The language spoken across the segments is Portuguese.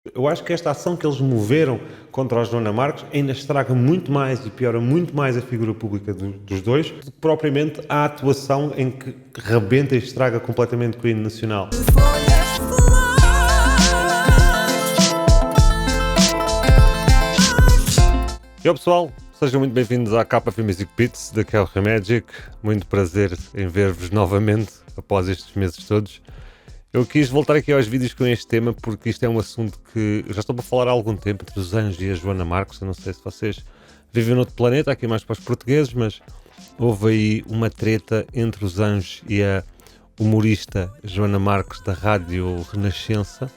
Eu acho que esta ação que eles moveram contra a Joana Marques ainda estraga muito mais e piora muito mais a figura pública dos dois do que propriamente a atuação em que rebenta e estraga completamente com o hino nacional. E aí, pessoal, sejam muito bem-vindos à KF Music Beats da KF Magic. Muito prazer em ver-vos novamente após estes meses todos. Eu quis voltar aqui aos vídeos com este tema porque isto é um assunto que eu já estou para falar há algum tempo entre os Anjos e a Joana Marques. Eu não sei se vocês vivem noutro planeta, aqui mais para os portugueses, mas houve aí uma treta entre os Anjos e a humorista Joana Marques da Rádio Renascença,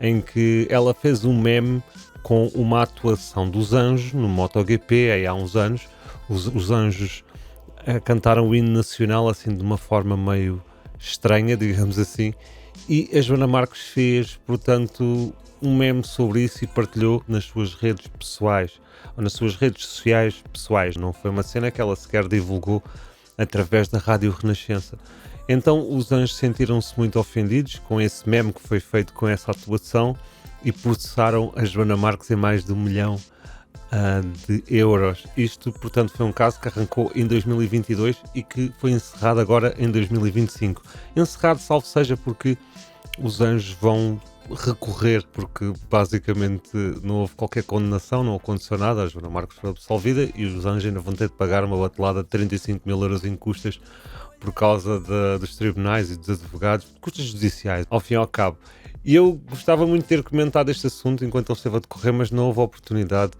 em que ela fez um meme com uma atuação dos Anjos no MotoGP aí há uns anos. Os Anjos cantaram o hino nacional assim de uma forma meio estranha, digamos assim, e a Joana Marques fez, portanto, um meme sobre isso e partilhou nas suas redes pessoais, ou nas suas redes sociais pessoais. Não foi uma cena que ela sequer divulgou através da Rádio Renascença. Então os Anjos sentiram-se muito ofendidos com esse meme que foi feito com essa atuação e processaram a Joana Marques em mais de 1 milhão de euros. Isto, portanto, foi um caso que arrancou em 2022 e que foi encerrado agora em 2025. Encerrado, salvo seja, porque os Anjos vão recorrer, porque basicamente não houve qualquer condenação, não aconteceu nada, a Joana Marques foi absolvida e os Anjos ainda vão ter de pagar uma batelada de 35 mil euros em custas por causa dos tribunais e dos advogados, custas judiciais, ao fim e ao cabo. E eu gostava muito de ter comentado este assunto enquanto ele esteve a decorrer, mas não houve oportunidade.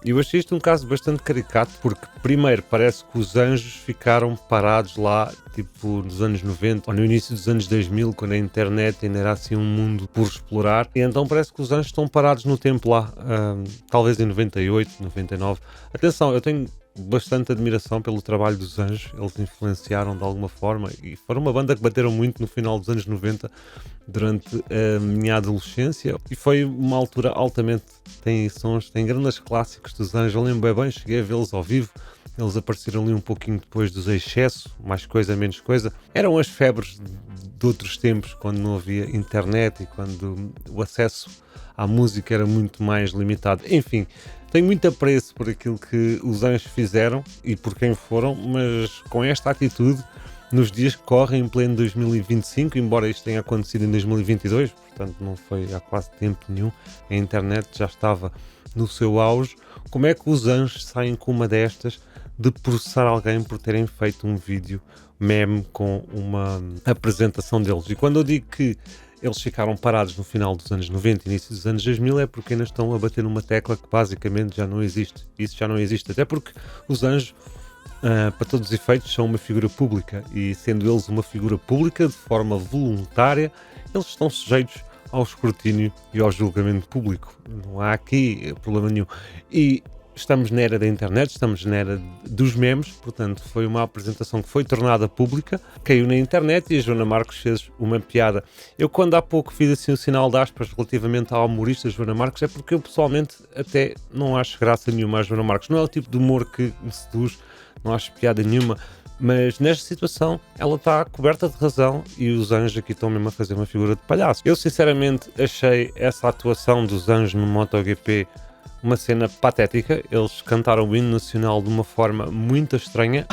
E eu achei isto um caso bastante caricato, porque primeiro parece que os Anjos ficaram parados lá, tipo nos anos 90 ou no início dos anos 2000, quando a internet ainda era assim um mundo por explorar, e então parece que os Anjos estão parados no tempo lá, talvez em 98, 99. Atenção, eu tenho bastante admiração pelo trabalho dos Anjos, eles influenciaram de alguma forma e foram uma banda que bateram muito no final dos anos 90 durante a minha adolescência e foi uma altura altamente, tem sons, tem grandes clássicos dos Anjos. Eu lembro bem, cheguei a vê-los ao vivo, eles apareceram ali um pouquinho depois dos Excesso, mais coisa, menos coisa, eram as febres de outros tempos, quando não havia internet e quando o acesso à música era muito mais limitado. Enfim, tenho muito apreço por aquilo que os Anjos fizeram e por quem foram, mas com esta atitude, nos dias que correm, em pleno 2025, embora isto tenha acontecido em 2022, portanto não foi há quase tempo nenhum, a internet já estava no seu auge, como é que os Anjos saem com uma destas de processar alguém por terem feito um vídeo meme com uma apresentação deles? E quando eu digo que eles ficaram parados no final dos anos 90 e início dos anos 2000 é porque ainda estão a bater numa tecla que basicamente já não existe. Isso já não existe, até porque os Anjos, para todos os efeitos, são uma figura pública e sendo eles uma figura pública de forma voluntária, eles estão sujeitos ao escrutínio e ao julgamento público. Não há aqui problema nenhum. E estamos na era da internet, estamos na era dos memes, portanto foi uma apresentação que foi tornada pública, caiu na internet e a Joana Marques fez uma piada. Eu quando há pouco fiz assim o sinal de aspas relativamente à humorista Joana Marques é porque eu pessoalmente até não acho graça nenhuma à Joana Marques. Não é o tipo de humor que me seduz, não acho piada nenhuma, mas nesta situação ela está coberta de razão e os Anjos aqui estão mesmo a fazer uma figura de palhaço. Eu sinceramente achei essa atuação dos Anjos no MotoGP uma cena patética. Eles cantaram o hino nacional de uma forma muito estranha.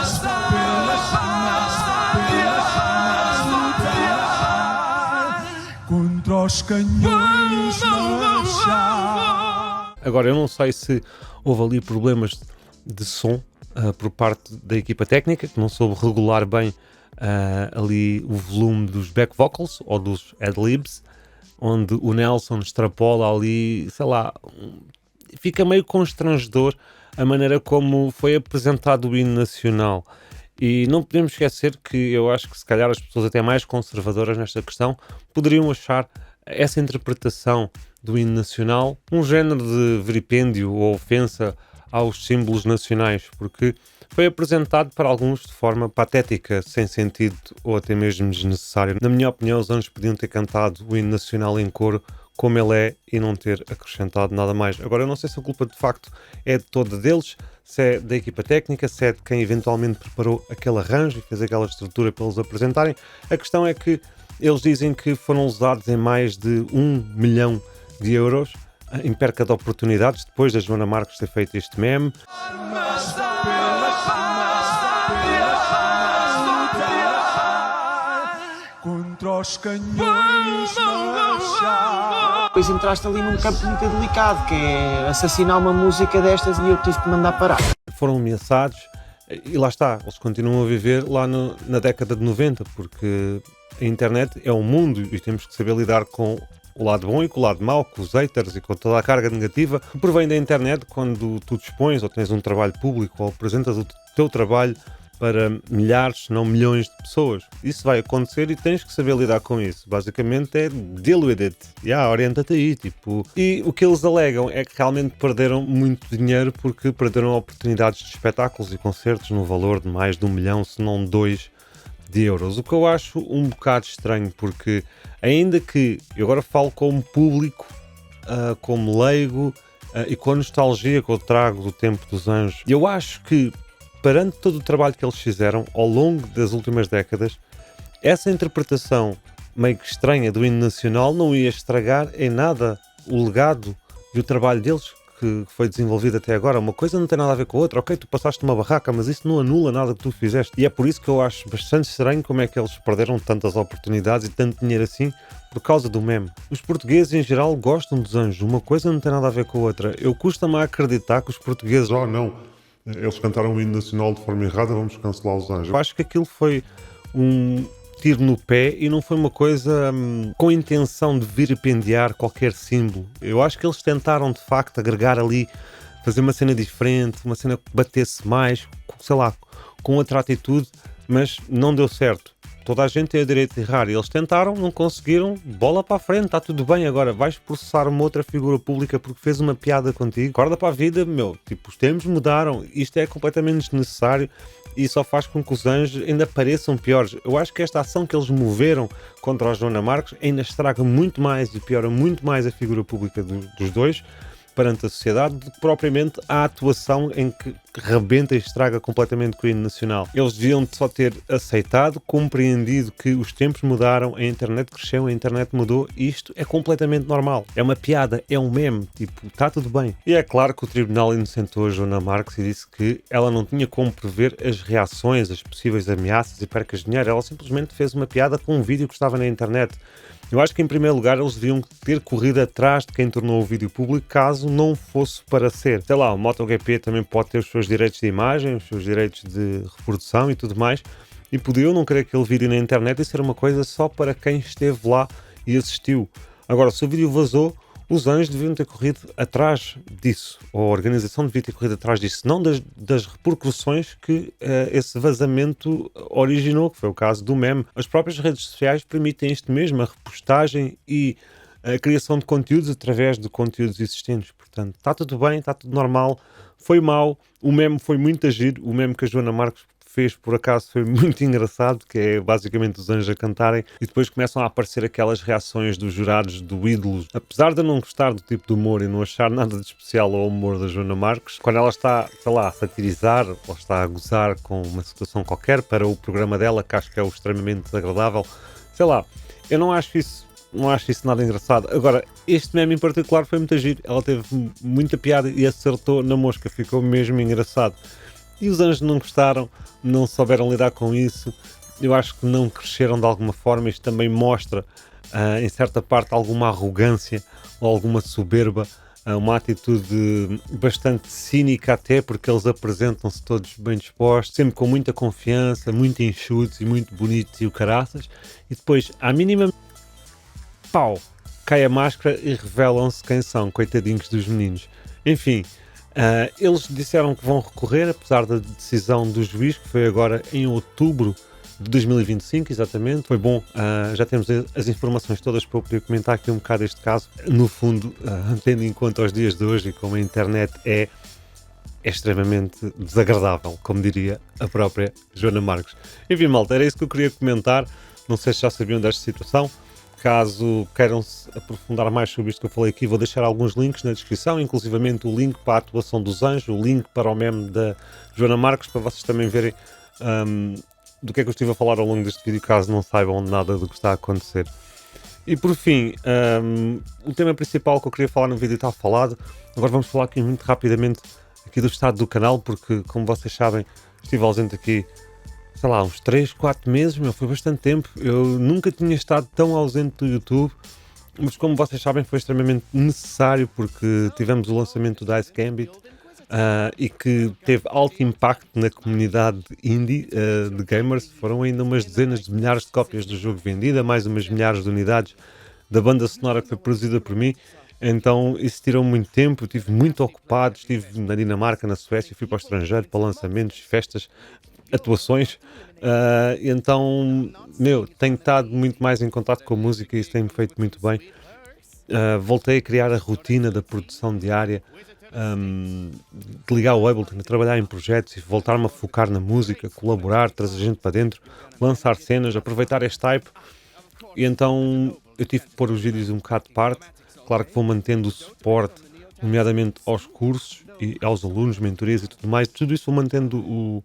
Contra os canhões marchar. Agora, eu não sei se houve ali problemas de som por parte da equipa técnica, que não soube regular bem ali o volume dos back vocals ou dos ad-libs, onde o Nelson extrapola ali, sei lá, fica meio constrangedor a maneira como foi apresentado o hino nacional. E não podemos esquecer que eu acho que se calhar as pessoas até mais conservadoras nesta questão poderiam achar essa interpretação do hino nacional um género de vilipêndio ou ofensa aos símbolos nacionais, porque foi apresentado para alguns de forma patética, sem sentido ou até mesmo desnecessário. Na minha opinião, os Anjos podiam ter cantado o hino nacional em coro como ele é e não ter acrescentado nada mais. Agora, eu não sei se a culpa de facto é de toda deles, se é da equipa técnica, se é de quem eventualmente preparou aquele arranjo e fez aquela estrutura para eles apresentarem. A questão é que eles dizem que foram usados em mais de 1 milhão de euros em perca de oportunidades depois da Joana Marques ter feito este meme. Contra os canhões marchar. Depois entraste ali num campo muito delicado, que é assassinar uma música destas e eu tive que mandar parar. Foram ameaçados e lá está, eles continuam a viver lá na década de 90, porque a internet é um mundo e temos que saber lidar com o lado bom e com o lado mau, com os haters e com toda a carga negativa que provém da internet quando tu dispões ou tens um trabalho público ou apresentas o teu trabalho para milhares, se não milhões de pessoas. Isso vai acontecer e tens que saber lidar com isso. Basicamente é deal with it. Orienta-te aí, tipo. E o que eles alegam é que realmente perderam muito dinheiro porque perderam oportunidades de espetáculos e concertos no valor de mais de 1 milhão, se não 2 de euros. O que eu acho um bocado estranho, porque ainda que eu agora falo como público, como leigo e com a nostalgia que eu trago do tempo dos anjos, eu acho que perante todo o trabalho que eles fizeram ao longo das últimas décadas, essa interpretação meio que estranha do hino nacional não ia estragar em nada o legado e o trabalho deles que foi desenvolvido até agora. Uma coisa não tem nada a ver com a outra. Ok, tu passaste uma barraca, mas isso não anula nada que tu fizeste. E é por isso que eu acho bastante estranho como é que eles perderam tantas oportunidades e tanto dinheiro assim por causa do meme. Os portugueses em geral gostam dos anjos. Uma coisa não tem nada a ver com a outra. Eu custa-me a acreditar que os portugueses... não, eles cantaram o hino nacional de forma errada, vamos cancelar os anjos. Eu acho que aquilo foi um tiro no pé e não foi uma coisa com a intenção de vilipendiar qualquer símbolo. Eu acho que eles tentaram de facto agregar ali, fazer uma cena diferente, uma cena que batesse mais, sei lá, com outra atitude, mas não deu certo. Toda a gente tem o direito de errar e eles tentaram, não conseguiram, bola para a frente, está tudo bem. Agora vais processar uma outra figura pública porque fez uma piada contigo, acorda para a vida, meu, tipo, os tempos mudaram, isto é completamente desnecessário e só faz com que os anjos ainda pareçam piores. Eu acho que esta ação que eles moveram contra a Joana Marques ainda estraga muito mais e piora muito mais a figura pública dos dois perante a sociedade do que propriamente a atuação em que rebenta e estraga completamente com o hino nacional. Eles deviam só ter aceitado, compreendido que os tempos mudaram, a internet cresceu, a internet mudou e isto é completamente normal. É uma piada, é um meme, tipo, está tudo bem. E é claro que o tribunal inocentou a Joana Marques e disse que ela não tinha como prever as reações, as possíveis ameaças e percas de dinheiro. Ela simplesmente fez uma piada com um vídeo que estava na internet. Eu acho que, em primeiro lugar, eles deviam ter corrido atrás de quem tornou o vídeo público caso não fosse para ser. Sei lá, o MotoGP também pode ter os seus direitos de imagem, os seus direitos de reprodução e tudo mais, e podiam não querer aquele vídeo na internet e ser uma coisa só para quem esteve lá e assistiu. Agora, se o vídeo vazou, os anjos deviam ter corrido atrás disso, ou a organização devia ter corrido atrás disso, não das repercussões que esse vazamento originou, que foi o caso do meme. As próprias redes sociais permitem isto mesmo, a repostagem e a criação de conteúdos através de conteúdos existentes. Portanto, está tudo bem, está tudo normal, foi mau, o meme foi muito agir, o meme que a Joana Marques fez, por acaso, foi muito engraçado, que é basicamente os anjos a cantarem e depois começam a aparecer aquelas reações dos jurados do Ídolos. Apesar de eu não gostar do tipo de humor e não achar nada de especial ao humor da Joana Marques, quando ela está, sei lá, a satirizar ou está a gozar com uma situação qualquer para o programa dela, que acho que é o extremamente desagradável, sei lá, eu não acho isso nada engraçado. Agora, este meme em particular foi muito giro. Ela teve muita piada e acertou na mosca, ficou mesmo engraçado. E os anjos não gostaram, não souberam lidar com isso. Eu acho que não cresceram de alguma forma. Isto também mostra, em certa parte, alguma arrogância ou alguma soberba, uma atitude bastante cínica até, porque eles apresentam-se todos bem dispostos, sempre com muita confiança, muito enxutos e muito bonitos e o caraças. E depois, à mínima, pau, cai a máscara e revelam-se quem são, coitadinhos dos meninos. Enfim, eles disseram que vão recorrer, apesar da decisão do juiz, que foi agora em outubro de 2025, exatamente. Foi bom, já temos as informações todas para eu poder comentar aqui um bocado este caso. No fundo, tendo em conta os dias de hoje e como a internet é extremamente desagradável, como diria a própria Joana Marques. Enfim, malta, era isso que eu queria comentar. Não sei se já sabiam desta situação. Caso queiram se aprofundar mais sobre isto que eu falei aqui, vou deixar alguns links na descrição, inclusivamente o link para a atuação dos anjos, o link para o meme da Joana Marques, para vocês também verem do que é que eu estive a falar ao longo deste vídeo, caso não saibam nada do que está a acontecer. E por fim, o tema principal que eu queria falar no vídeo está falado. Agora vamos falar aqui muito rapidamente aqui do estado do canal, porque como vocês sabem, estive ausente aqui, sei lá, uns 3, 4 meses, foi bastante tempo. Eu nunca tinha estado tão ausente do YouTube, mas como vocês sabem foi extremamente necessário, porque tivemos o lançamento do Ice Gambit, e que teve alto impacto na comunidade indie de gamers. Foram ainda umas dezenas de milhares de cópias do jogo vendida, mais umas milhares de unidades da banda sonora que foi produzida por mim. Então isso tirou muito tempo, eu estive muito ocupado, estive na Dinamarca, na Suécia, fui para o estrangeiro para lançamentos, festas, atuações. Então, tenho estado muito mais em contato com a música e isso tem-me feito muito bem. Voltei a criar a rotina da produção diária, de ligar o Ableton, a trabalhar em projetos e voltar-me a focar na música, colaborar, trazer gente para dentro, lançar cenas, aproveitar este hype. E então eu tive que pôr os vídeos um bocado de parte. Claro que vou mantendo o suporte, nomeadamente aos cursos e aos alunos, mentorias e tudo mais. Tudo isso vou mantendo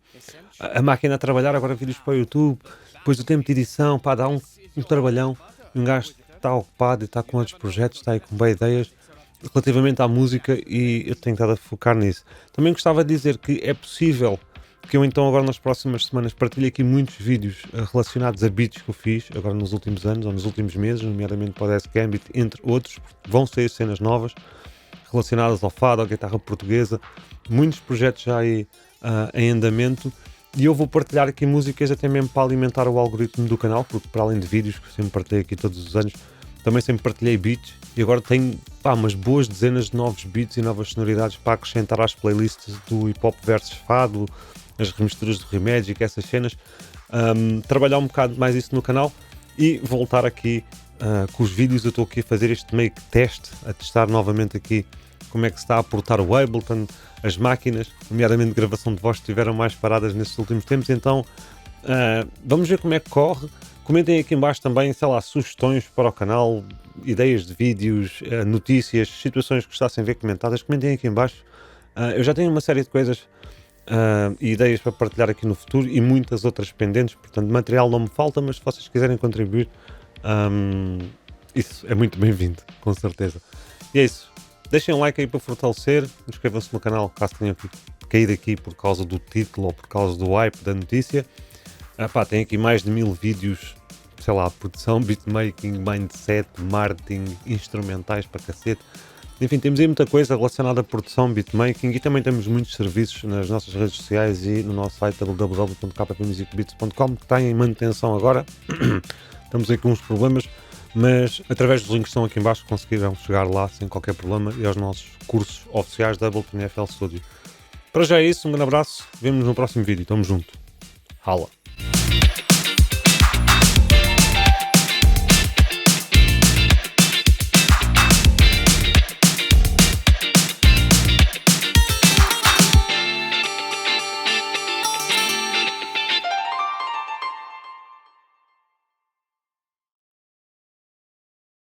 a máquina a trabalhar. Agora vídeos para o YouTube, depois do tempo de edição, dá um trabalhão. Um gajo está ocupado e está com outros projetos, está aí com boas ideias relativamente à música e eu tenho estado a focar nisso. Também gostava de dizer que é possível que eu então agora nas próximas semanas partilhe aqui muitos vídeos relacionados a beats que eu fiz agora nos últimos anos ou nos últimos meses, nomeadamente para o Ice Gambit, entre outros. Vão sair cenas novas relacionadas ao fado, à guitarra portuguesa, muitos projetos já aí em andamento, e eu vou partilhar aqui músicas até mesmo para alimentar o algoritmo do canal, porque para além de vídeos que eu sempre partilhei aqui todos os anos, também sempre partilhei beats e agora tenho umas boas dezenas de novos beats e novas sonoridades para acrescentar às playlists do hip hop versus fado, as remisturas do Remegic, essas cenas. Trabalhar um bocado mais isso no canal e voltar aqui com os vídeos. Eu estou aqui a fazer este meio que teste, a testar novamente aqui como é que se está a portar o Ableton, as máquinas, nomeadamente gravação de voz, que estiveram mais paradas nesses últimos tempos. Então vamos ver como é que corre. Comentem aqui em baixo também, sei lá, sugestões para o canal, ideias de vídeos, notícias, situações que gostassem de ver comentadas. Comentem aqui em baixo. Eu já tenho uma série de coisas e ideias para partilhar aqui no futuro e muitas outras pendentes, portanto material não me falta, mas se vocês quiserem contribuir, isso é muito bem-vindo, com certeza. E é isso. Deixem um like aí para fortalecer, inscrevam-se no canal caso tenham caído aqui por causa do título ou por causa do hype da notícia. Tem aqui mais de 1000 vídeos, sei lá, produção, beatmaking, mindset, marketing, instrumentais para cacete. Enfim, temos aí muita coisa relacionada à produção, beatmaking, e também temos muitos serviços nas nossas redes sociais e no nosso site www.kpmusicbeats.com, que está em manutenção agora. Estamos aí com uns problemas, mas através dos links que estão aqui em baixo conseguirão chegar lá sem qualquer problema e aos nossos cursos oficiais da Ableton FL Studio. Para já é isso, um grande abraço, vemo-nos no próximo vídeo, tamo junto. Hala!